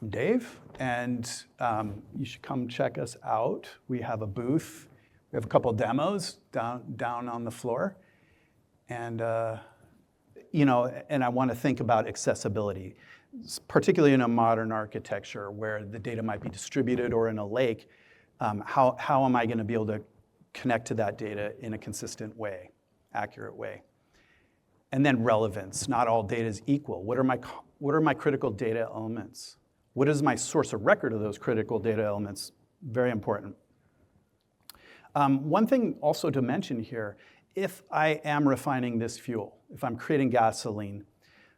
I'm Dave, and you should come check us out. We have a booth. We have a couple demos down on the floor. And, and I want to think about accessibility, particularly in a modern architecture where the data might be distributed or in a lake. How am I going to be able to connect to that data in a consistent way, accurate way? And then relevance. Not all data is equal. What are my critical data elements? What is my source of record of those critical data elements? Very important. One thing also to mention here, if I am refining this fuel, if I'm creating gasoline,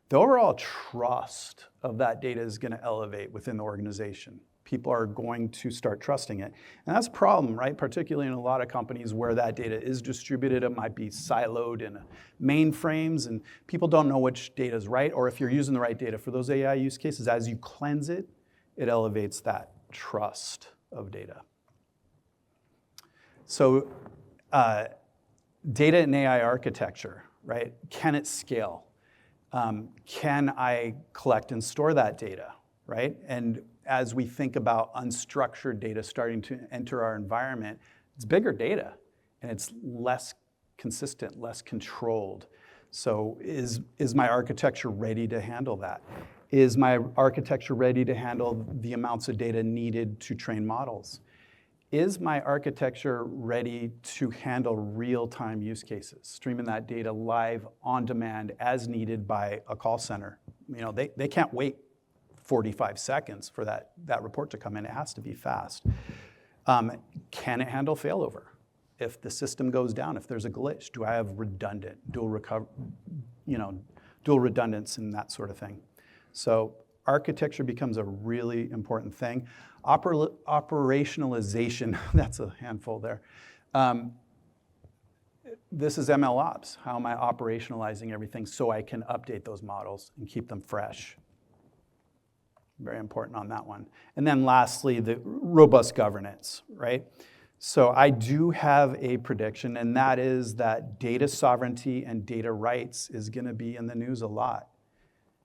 the overall trust of that data is going to elevate within the organization. People are going to start trusting it. And that's a problem, right? Particularly in a lot of companies where that data is distributed. It might be siloed in mainframes, and people don't know which data is right, or if you're using the right data for those AI use cases. As you cleanse it, it elevates that trust of data. So data and AI architecture, right? Can it scale? Can I collect and store that data, right? And as we think about unstructured data starting to enter our environment, it's bigger data, and it's less consistent, less controlled. So is my architecture ready to handle that? Is my architecture ready to handle the amounts of data needed to train models? Is my architecture ready to handle real-time use cases, streaming that data live on demand as needed by a call center? They can't wait 45 seconds for that report to come in. It has to be fast. Can it handle failover? If the system goes down, if there's a glitch, do I have redundant, dual redundance and that sort of thing? So architecture becomes a really important thing. Operationalization, that's a handful there. This is ML ops. How am I operationalizing everything so I can update those models and keep them fresh? Very important on that one. And then lastly, the robust governance, right? So I do have a prediction, and that is that data sovereignty and data rights is going to be in the news a lot.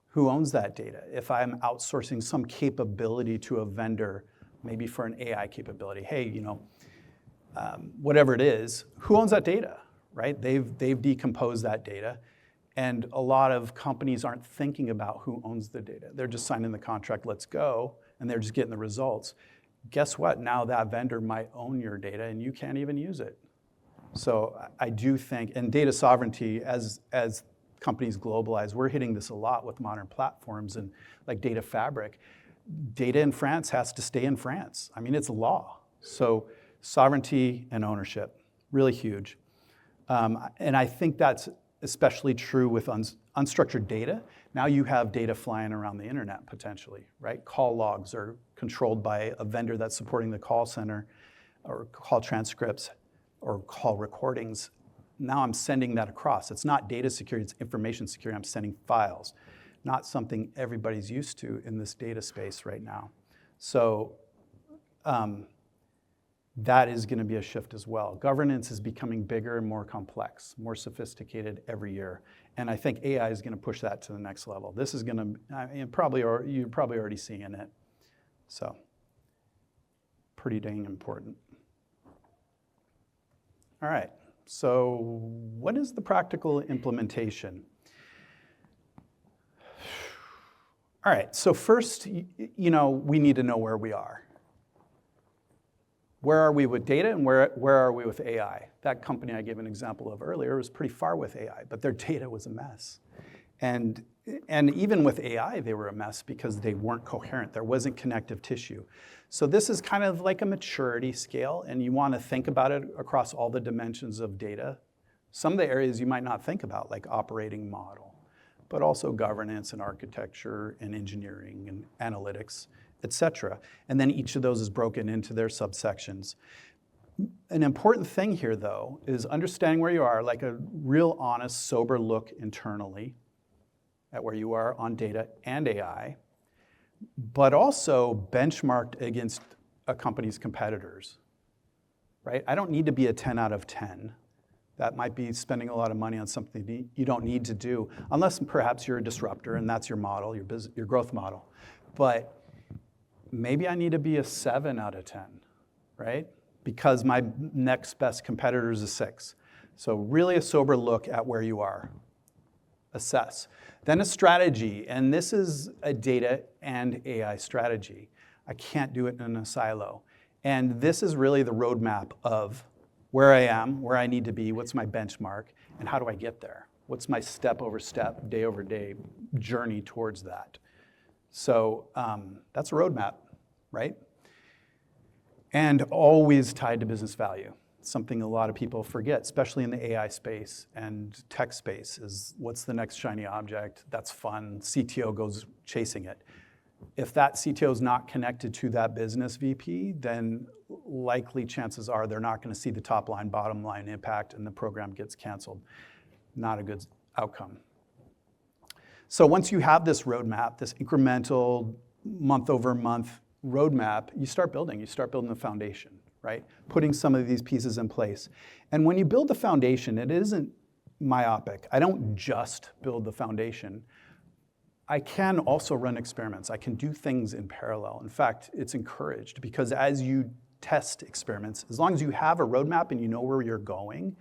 Who owns that data? If I'm outsourcing some capability to a vendor, maybe for an AI capability, hey, whatever it is, who owns that data, right? They've decomposed that data. And a lot of companies aren't thinking about who owns the data. They're just signing the contract, let's go, and they're just getting the results. Guess what? Now that vendor might own your data, and you can't even use it. So I do think, and data sovereignty, as companies globalize, we're hitting this a lot with modern platforms and like Data Fabric. Data in France has to stay in France. I mean, it's law. So sovereignty and ownership, really huge. And I think that's especially true with unstructured data. Now you have data flying around the internet potentially, right? Call logs are controlled by a vendor that's supporting the call center, or call transcripts, or call recordings. Now I'm sending that across. It's not data security, it's information security. I'm sending files, not something everybody's used to in this data space right now. So that is going to be a shift as well. Governance is becoming bigger and more complex, more sophisticated every year. And I think AI is going to push that to the next level. This is going to, you're probably already seeing it. So pretty dang important. All right, so what is the practical implementation? All right, so first, we need to know where we are. Where are we with data, and where are we with AI? That company I gave an example of earlier was pretty far with AI, but their data was a mess. And even with AI, they were a mess because they weren't coherent. There wasn't connective tissue. So this is kind of like a maturity scale, and you want to think about it across all the dimensions of data. Some of the areas you might not think about, like operating model, but also governance and architecture and engineering and analytics, et cetera. And then each of those is broken into their subsections. An important thing here, though, is understanding where you are, like a real honest, sober look internally at where you are on data and AI, but also benchmarked against a company's competitors, right? I don't need to be a 10 out of 10. That might be spending a lot of money on something you don't need to do, unless perhaps you're a disruptor and that's your model, your growth model. But maybe I need to be a 7 out of 10, right? Because my next best competitor is a 6. So really a sober look at where you are. Assess. Then a strategy, and this is a data and AI strategy. I can't do it in a silo. And this is really the roadmap of where I am, where I need to be, what's my benchmark, and how do I get there? What's my step over step, day over day journey towards that? So that's a roadmap, right? And always tied to business value. Something a lot of people forget, especially in the AI space and tech space, is what's the next shiny object? That's fun. CTO goes chasing it. If that CTO is not connected to that business VP, then likely chances are they're not going to see the top line, bottom line impact, and the program gets canceled. Not a good outcome. So once you have this roadmap, this incremental month over month roadmap, you start building the foundation, right? Putting some of these pieces in place. And when you build the foundation, it isn't myopic. I don't just build the foundation. I can also run experiments. I can do things in parallel. In fact, it's encouraged because as you test experiments, as long as you have a roadmap and you know where you're going,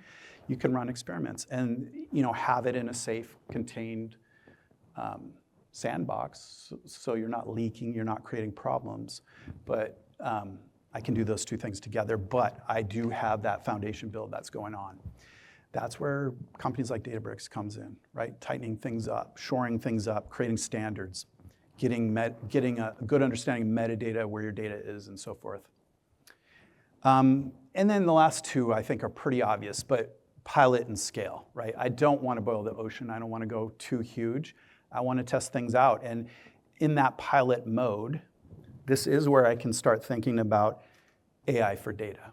you can run experiments and have it in a safe, contained sandbox, so you're not leaking, you're not creating problems. But I can do those two things together, but I do have that foundation build that's going on. That's where companies like Databricks comes in, right? Tightening things up, shoring things up, creating standards, getting a good understanding of metadata, where your data is, and so forth. And then the last two, I think, are pretty obvious, but pilot and scale, right? I don't want to boil the ocean. I don't want to go too huge. I want to test things out. And in that pilot mode, this is where I can start thinking about AI for data.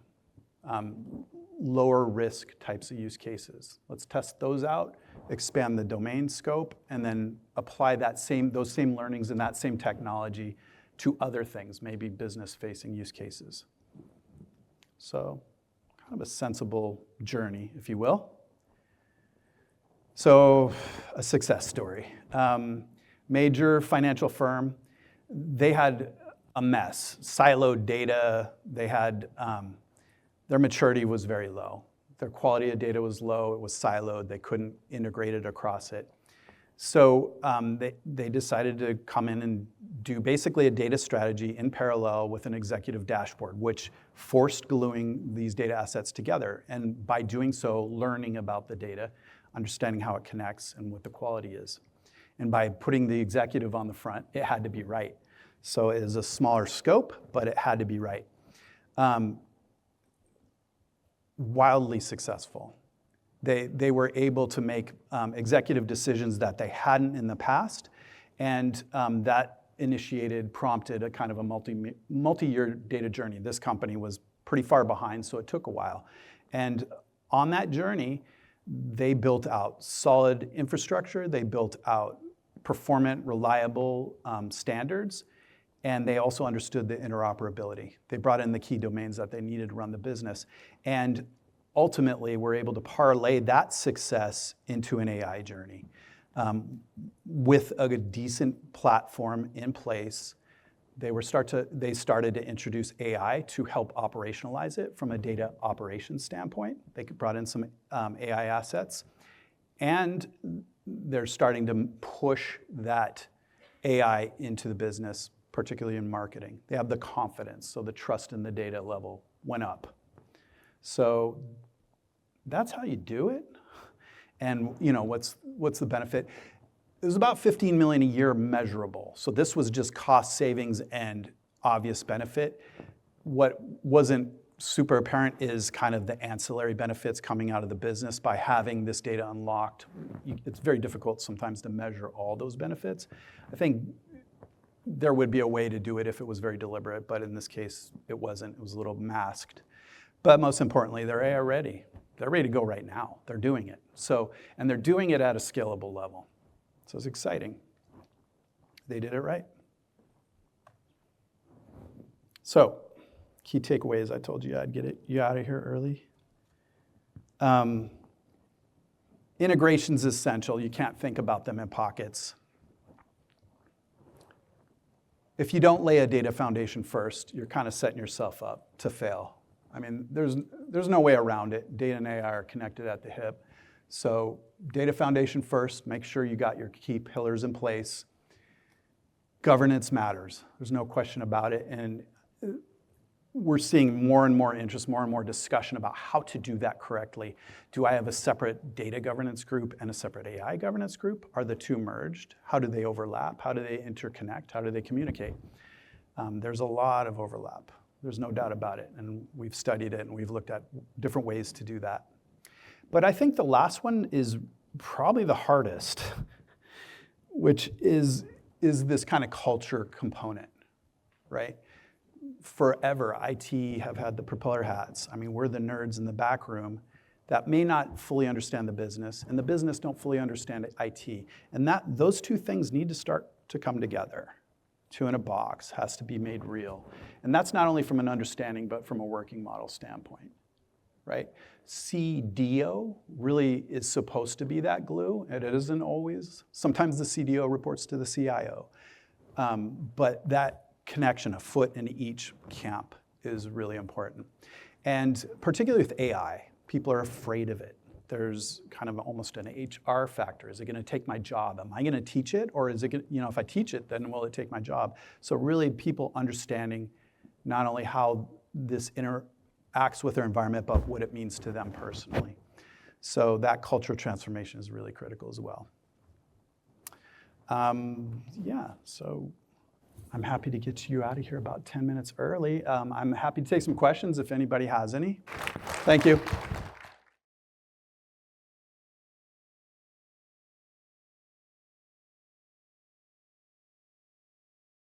Lower risk types of use cases. Let's test those out, expand the domain scope, and then apply those same learnings and that same technology to other things, maybe business-facing use cases. So kind of a sensible journey, if you will. So a success story. Major financial firm, they had a mess, siloed data. They had, their maturity was very low. Their quality of data was low, it was siloed, they couldn't integrate it across it. So they decided to come in and do basically a data strategy in parallel with an executive dashboard, which forced gluing these data assets together. And by doing so, learning about the data, understanding how it connects and what the quality is. And by putting the executive on the front, it had to be right. So it is a smaller scope, but it had to be right. Wildly successful. They were able to make executive decisions that they hadn't in the past, and that prompted a kind of a multi-year data journey. This company was pretty far behind, so it took a while. And on that journey, they built out solid infrastructure, they built out performant, reliable standards, and they also understood the interoperability. They brought in the key domains that they needed to run the business. And ultimately, were able to parlay that success into an AI journey. With a decent platform in place, they started to introduce AI to help operationalize it from a data operations standpoint. They brought in some AI assets, and they're starting to push that AI into the business, particularly in marketing. They have the confidence, so the trust in the data level went up. So that's how you do it. And what's the benefit? It was about $15 million a year measurable. So this was just cost savings and obvious benefit. What wasn't super apparent is kind of the ancillary benefits coming out of the business by having this data unlocked. It's very difficult sometimes to measure all those benefits. I think there would be a way to do it if it was very deliberate, but in this case, it wasn't. It was a little masked. But most importantly, they're AI ready. They're ready to go right now. They're doing it. And they're doing it at a scalable level. So it's exciting. They did it right. So, key takeaways. I told you I'd get you out of here early. Integration's essential. You can't think about them in pockets. if you don't lay a data foundation first, you're kind of setting yourself up to fail. I mean, there's no way around it. Data and AI are connected at the hip. So data foundation first, make sure you got your key pillars in place. Governance matters. There's no question about it. And we're seeing more and more interest, more and more discussion about how to do that correctly. Do I have a separate data governance group and a separate AI governance group? Are the two merged? How do they overlap? How do they interconnect? How do they communicate? There's a lot of overlap. There's no doubt about it. And we've studied it and we've looked at different ways to do that. But I think the last one is probably the hardest, which is this kind of culture component, right? Forever, IT have had the propeller hats. I mean, we're the nerds in the back room that may not fully understand the business, and the business don't fully understand IT. And those two things need to start to come together. Two in a box has to be made real. And that's not only from an understanding, but from a working model standpoint, right? CDO really is supposed to be that glue, and it isn't always. Sometimes the CDO reports to the CIO. But that connection, a foot in each camp, is really important. And particularly with AI, people are afraid of it. There's kind of almost an HR factor. Is it going to take my job? Am I going to teach it? Or is it, if I teach it, then will it take my job? So really people understanding not only how this interacts with their environment, but what it means to them personally. So that cultural transformation is really critical as well. So I'm happy to get you out of here about 10 minutes early. I'm happy to take some questions if anybody has any. Thank you.